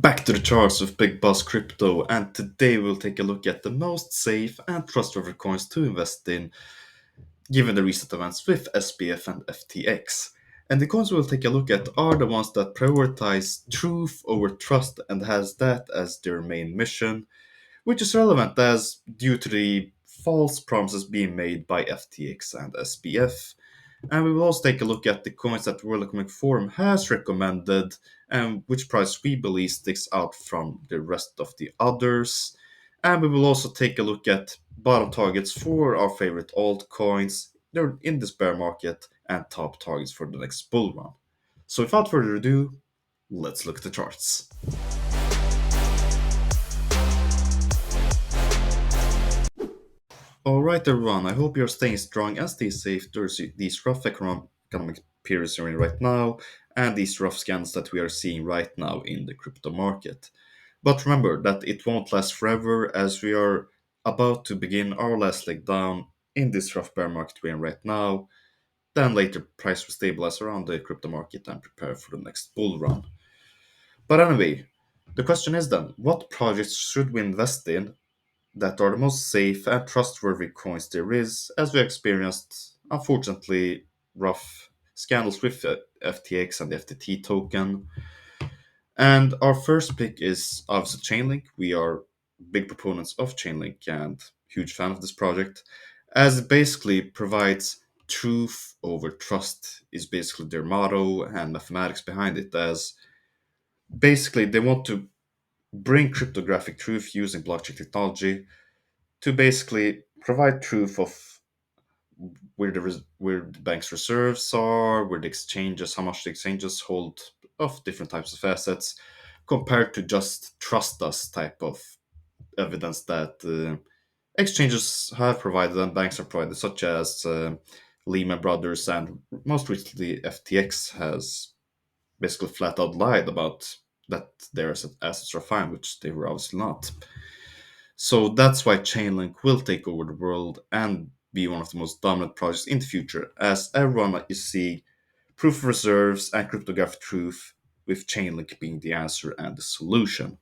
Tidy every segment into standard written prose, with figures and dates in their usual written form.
Back to the charts with Big Boss Crypto, and today we'll take a look at the most safe and trustworthy coins to invest in, given the recent events with SBF and FTX. And the coins we'll take a look at are the ones that prioritize truth over trust and has that as their main mission, which is relevant as due to the false promises being made by FTX and SBF. And we will also take a look at the coins that World Economic Forum has recommended and which price we believe sticks out from the rest of the others. And we will also take a look at bottom targets for our favorite altcoins they're in this bear market and top targets for the next bull run. So without further ado, let's look at the charts. Alright everyone, I hope you're staying strong and stay safe during these rough economic periods we're in right now and these rough scans that we are seeing right now in the crypto market. But remember that it won't last forever as we are about to begin our last leg down in this rough bear market we're in right now. Then later price will stabilize around the crypto market and prepare for the next bull run. But anyway, the question is then, what projects should we invest in that are the most safe and trustworthy coins there is, as we experienced, unfortunately, rough scandals with FTX and the FTT token. And our first pick is obviously Chainlink. We are big proponents of Chainlink and huge fan of this project, as it basically provides truth over trust is basically their motto and mathematics behind it, as basically they want to bring cryptographic truth using blockchain technology to basically provide proof of where the bank's reserves are, where the exchanges, how much the exchanges hold of different types of assets, compared to just trust us type of evidence that exchanges have provided and banks have provided, such as Lehman Brothers and most recently FTX has basically flat out lied about that their assets are fine, which they were obviously not. So that's why Chainlink will take over the world and be one of the most dominant projects in the future, as everyone is seeing proof of reserves and cryptographic truth, with Chainlink being the answer and the solution.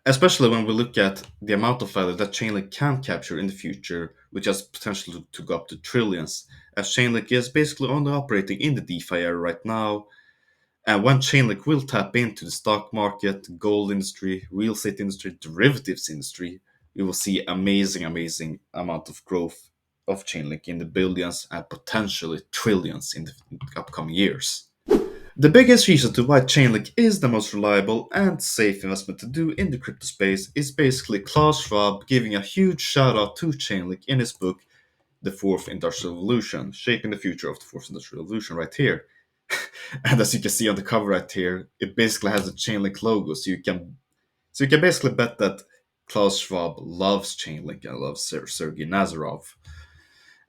Especially when we look at the amount of value that Chainlink can capture in the future, which has potential to go up to trillions, as Chainlink is basically only operating in the DeFi era right now, and when Chainlink will tap into the stock market, gold industry, real estate industry, derivatives industry, we will see amazing amount of growth of Chainlink in the billions and potentially trillions in the upcoming years. The biggest reason to why Chainlink is the most reliable and safe investment to do in the crypto space is basically Klaus Schwab giving a huge shout out to Chainlink in his book, The Fourth Industrial Revolution, Shaping the Future of the Fourth Industrial Revolution, right here. And as you can see on the cover right here, it basically has a Chainlink logo, so you can basically bet that Klaus Schwab loves Chainlink and loves Sergey Nazarov.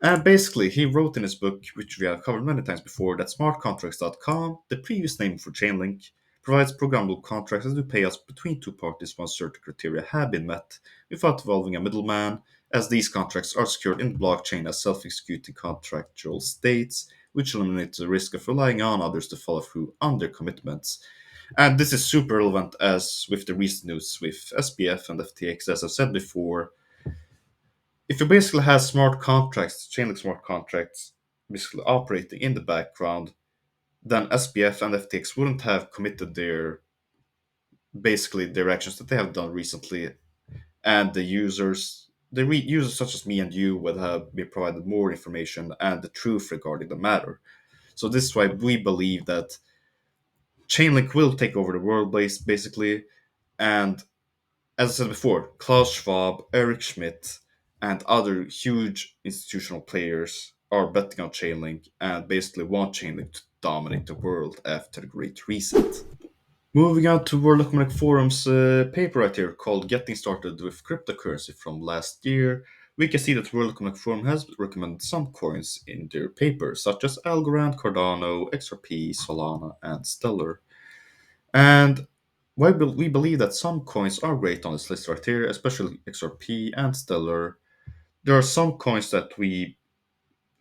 And basically, he wrote in his book, which we have covered many times before, that smartcontracts.com, the previous name for Chainlink, provides programmable contracts that do payouts between two parties once certain criteria have been met, without involving a middleman, as these contracts are secured in the blockchain as self-executing contractual states, which eliminates the risk of relying on others to follow through on their commitments. And this is super relevant as with the recent news with SBF and FTX, as I've said before, if you basically have smart contracts, Chainlink smart contracts, basically operating in the background, then SBF and FTX wouldn't have committed their actions that they have done recently, and users such as me and you would have been provided more information and the truth regarding the matter. So this is why we believe that Chainlink will take over the world basically, and as I said before, Klaus Schwab, Eric Schmidt, and other huge institutional players are betting on Chainlink and basically want Chainlink to dominate the world after the Great Reset. Moving on to World Economic Forum's paper right here called Getting Started with Cryptocurrency from last year, we can see that World Economic Forum has recommended some coins in their paper, such as Algorand, Cardano, XRP, Solana, and Stellar. And we believe that some coins are great on this list right here, especially XRP and Stellar. There are some coins that we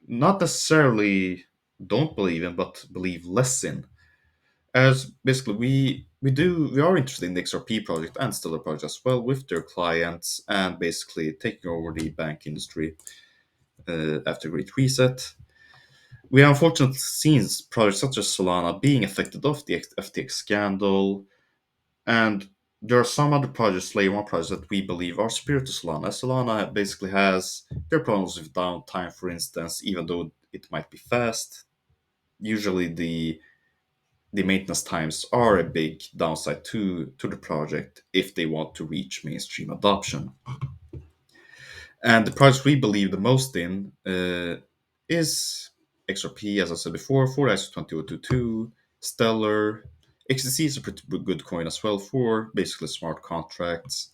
not necessarily don't believe in, but believe less in. As basically, we we are interested in the XRP project and Stellar project as well with their clients and basically taking over the bank industry after Great Reset. We have unfortunately seen projects such as Solana being affected of the FTX scandal, and there are some other projects, layer one projects, that we believe are superior to Solana. Solana basically has their problems with downtime, for instance, even though it might be fast. Usually the maintenance times are a big downside to the project if they want to reach mainstream adoption. And the project we believe the most in is XRP, as I said before, for ISO 20022, Stellar. XTC is a pretty good coin as well for basically smart contracts.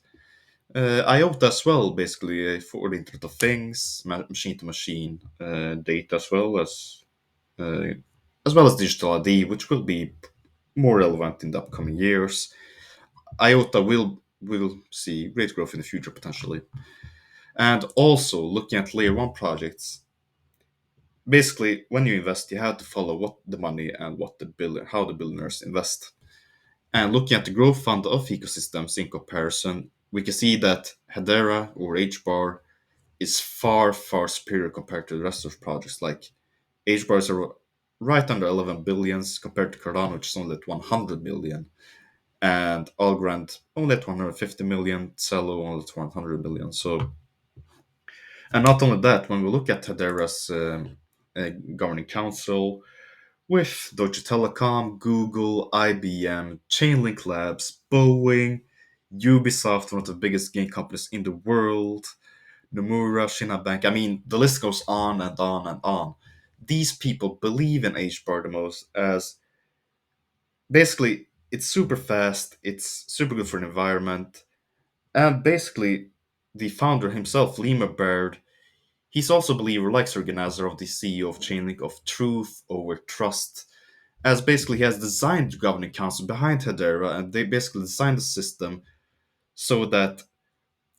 IOTA as well, basically for the Internet of Things, machine to machine data uh, as well as digital ID, which will be more relevant in the upcoming years. IOTA will see great growth in the future potentially. And also looking at layer one projects, basically when you invest, you have to follow what the money and how the billionaires invest. And looking at the growth fund of ecosystems in comparison, we can see that Hedera or HBAR is far superior compared to the rest of projects. Like HBAR is right under 11 billions compared to Cardano, which is only at 100 million, and Algorand only at 150 million, Cello only at 100 million. So, and not only that, when we look at Hedera's governing council with Deutsche Telekom, Google, IBM, Chainlink Labs, Boeing, Ubisoft, one of the biggest game companies in the world, Nomura, Shina Bank. I mean, the list goes on and on and on. These people believe in HBAR the most as basically it's super fast, it's super good for the environment, and basically the founder himself, Lima Baird, he's also a believer, like Sergey Nazarov, the CEO of Chainlink, of truth over trust, as basically he has designed the governing council behind Hedera, and they basically designed the system so that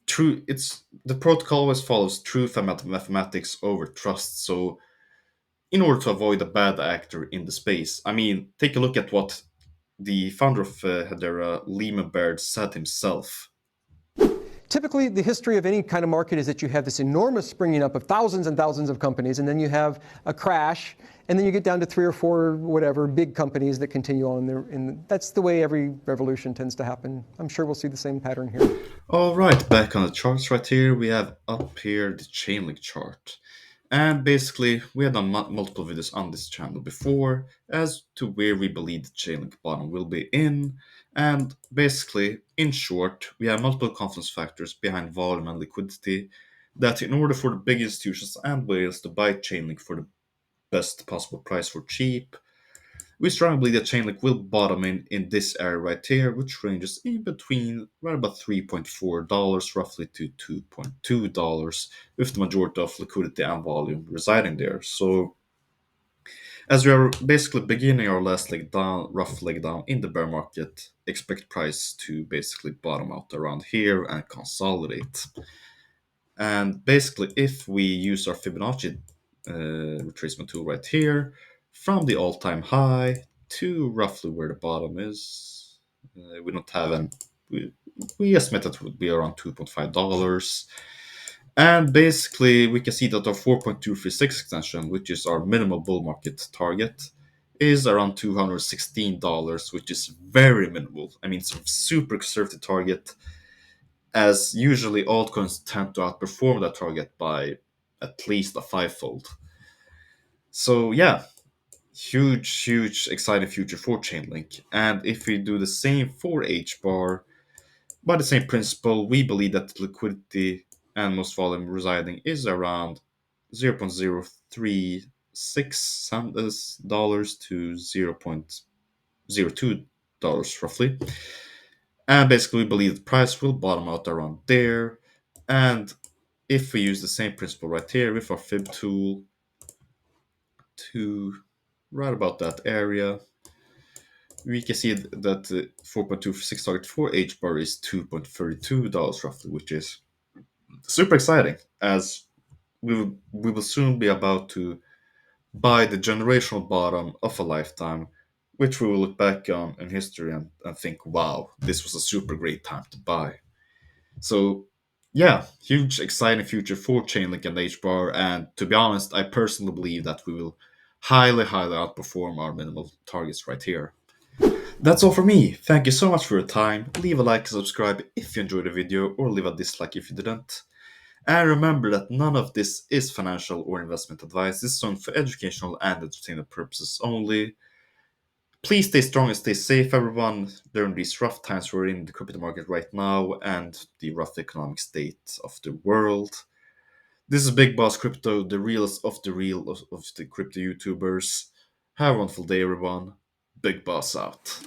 true it's the protocol always follows truth and mathematics over trust. So in order to avoid a bad actor in the space, I mean, take a look at what the founder of Hedera, Lehman Baird, said himself. Typically, the history of any kind of market is that you have this enormous springing up of thousands and thousands of companies, and then you have a crash, and then you get down to three or four, whatever, big companies that continue on there. And that's the way every revolution tends to happen. I'm sure we'll see the same pattern here. All right, back on the charts right here, we have up here the Chainlink chart. And basically, we have done multiple videos on this channel before as to where we believe the Chainlink bottom will be in. And basically, in short, we have multiple confidence factors behind volume and liquidity that in order for the big institutions and whales to buy Chainlink for the best possible price for cheap, we strongly believe that Chainlink will bottom in this area right here, which ranges in between right about $3.4 roughly to $2.2, with the majority of liquidity and volume residing there. So, as we are basically beginning our last leg down, rough leg down in the bear market, expect price to basically bottom out around here and consolidate. And basically, if we use our Fibonacci retracement tool right here, from the all-time high to roughly where the bottom is, we don't have an we estimate that it would be around $2.5. And basically, we can see that our 4.236 extension, which is our minimal bull market target, is around $216, which is very minimal. I mean, it's a super conservative target, as usually altcoins tend to outperform that target by at least a fivefold. So yeah, huge, exciting future for Chainlink. And if we do the same for HBAR, by the same principle, we believe that liquidity and most volume residing is around 0.036 dollars to $0.02 roughly. And basically, we believe the price will bottom out around there. And if we use the same principle right here with our fib tool to right about that area, we can see that the 4.26 target for H bar is $2.32 roughly, which is super exciting, as we will soon be about to buy the generational bottom of a lifetime which we will look back on in history and think, wow, this was a super great time to buy. So, yeah, huge, exciting future for Chainlink and HBAR. And to be honest, I personally believe that we will highly, highly outperform our minimal targets right here. That's all for me. Thank you so much for your time. Leave a like and subscribe if you enjoyed the video, or leave a dislike if you didn't. And remember that none of this is financial or investment advice. This is only for educational and entertainment purposes only. Please stay strong and stay safe, everyone, during these rough times we're in the crypto market right now and the rough economic state of the world. This is Big Boss Crypto, the realest of the real of the crypto YouTubers. Have a wonderful day, everyone. Big Boss out.